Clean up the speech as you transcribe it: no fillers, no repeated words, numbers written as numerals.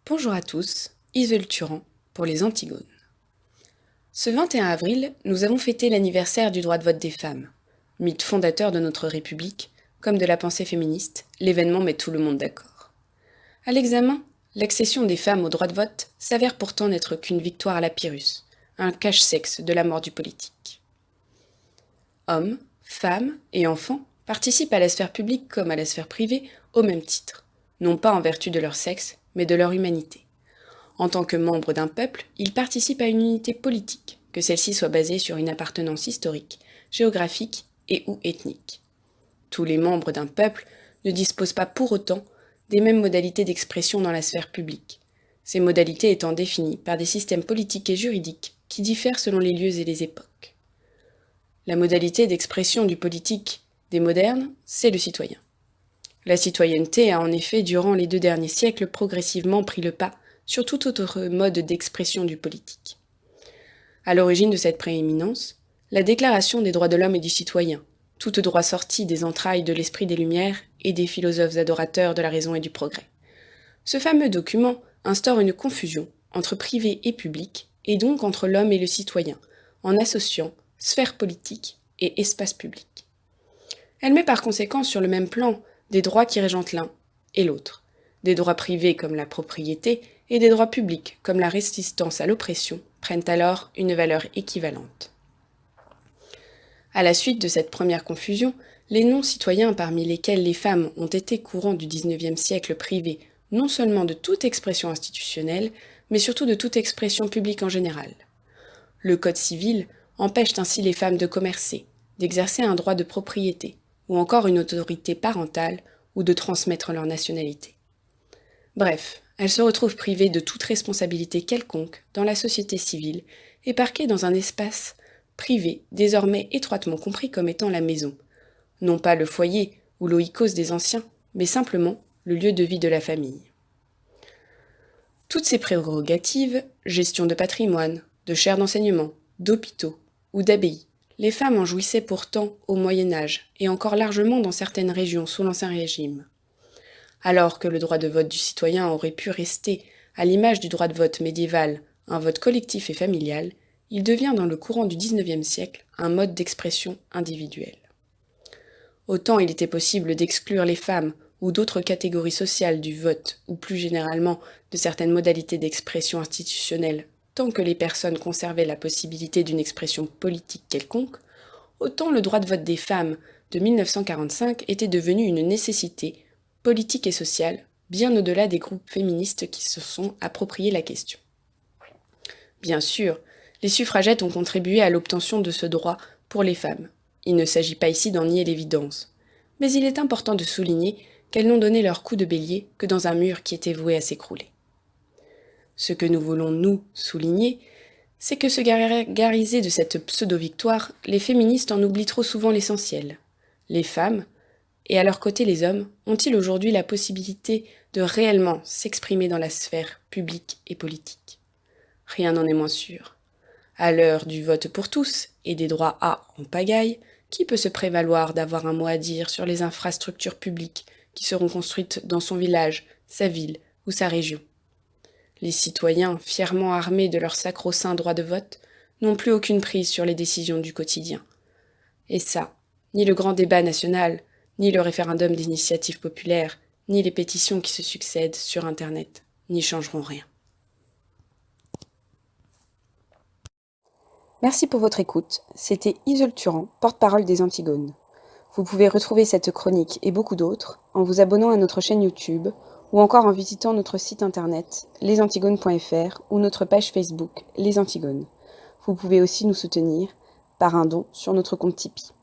Bonjour à tous, Isole Turan pour les Antigones. Ce 21 avril, nous avons fêté l'anniversaire du droit de vote des femmes. Mythe fondateur de notre République, comme de la pensée féministe, l'événement met tout le monde d'accord. À l'examen, l'accession des femmes au droit de vote s'avère pourtant n'être qu'une victoire à la Pyrrhus, un cache-sexe de la mort du politique. Hommes, femmes et enfants participent à la sphère publique comme à la sphère privée au même titre, non pas en vertu de leur sexe, mais de leur humanité. En tant que membres d'un peuple, ils participent à une unité politique, que celle-ci soit basée sur une appartenance historique, géographique et ou ethnique. Tous les membres d'un peuple ne disposent pas pour autant des mêmes modalités d'expression dans la sphère publique, ces modalités étant définies par des systèmes politiques et juridiques qui diffèrent selon les lieux et les époques. La modalité d'expression du politique des modernes, c'est le citoyen. La citoyenneté a en effet, durant les 2 derniers siècles, progressivement pris le pas sur tout autre mode d'expression du politique. À l'origine de cette prééminence, la Déclaration des droits de l'homme et du citoyen, tout droit sorti des entrailles de l'esprit des Lumières et des philosophes adorateurs de la raison et du progrès. Ce fameux document instaure une confusion entre privé et public, et donc entre l'homme et le citoyen, en associant sphère politique et espace public. Elle met par conséquent sur le même plan des droits qui régentent l'un et l'autre, des droits privés comme la propriété et des droits publics comme la résistance à l'oppression prennent alors une valeur équivalente. À la suite de cette première confusion, les non-citoyens parmi lesquels les femmes ont été courant du XIXe siècle privés non seulement de toute expression institutionnelle, mais surtout de toute expression publique en général. Le Code civil empêche ainsi les femmes de commercer, d'exercer un droit de propriété, ou encore une autorité parentale, ou de transmettre leur nationalité. Bref, elles se retrouvent privées de toute responsabilité quelconque dans la société civile et parquées dans un espace privé désormais étroitement compris comme étant la maison, non pas le foyer ou l'oikos des anciens, mais simplement le lieu de vie de la famille. Toutes ces prérogatives, gestion de patrimoine, de chaires d'enseignement, d'hôpitaux ou d'abbayes, les femmes en jouissaient pourtant au Moyen Âge et encore largement dans certaines régions sous l'Ancien Régime. Alors que le droit de vote du citoyen aurait pu rester, à l'image du droit de vote médiéval, un vote collectif et familial, il devient dans le courant du XIXe siècle un mode d'expression individuel. Autant il était possible d'exclure les femmes ou d'autres catégories sociales du vote, ou plus généralement de certaines modalités d'expression institutionnelle, tant que les personnes conservaient la possibilité d'une expression politique quelconque, autant le droit de vote des femmes de 1945 était devenu une nécessité politique et sociale, bien au-delà des groupes féministes qui se sont appropriés la question. Bien sûr, les suffragettes ont contribué à l'obtention de ce droit pour les femmes. Il ne s'agit pas ici d'en nier l'évidence. Mais il est important de souligner qu'elles n'ont donné leur coup de bélier que dans un mur qui était voué à s'écrouler. Ce que nous voulons, nous, souligner, c'est que se gargariser de cette pseudo-victoire, les féministes en oublient trop souvent l'essentiel. Les femmes, et à leur côté les hommes, ont-ils aujourd'hui la possibilité de réellement s'exprimer dans la sphère publique et politique? Rien n'en est moins sûr. À l'heure du vote pour tous et des droits à en pagaille, qui peut se prévaloir d'avoir un mot à dire sur les infrastructures publiques qui seront construites dans son village, sa ville ou sa région? Les citoyens, fièrement armés de leur sacro-saint droit de vote, n'ont plus aucune prise sur les décisions du quotidien. Et ça, ni le grand débat national, ni le référendum d'initiative populaire, ni les pétitions qui se succèdent sur Internet, n'y changeront rien. Merci pour votre écoute. C'était Isole Turan, porte-parole des Antigones. Vous pouvez retrouver cette chronique et beaucoup d'autres en vous abonnant à notre chaîne YouTube ou encore en visitant notre site internet lesantigones.fr ou notre page Facebook Les Antigones. Vous pouvez aussi nous soutenir par un don sur notre compte Tipeee.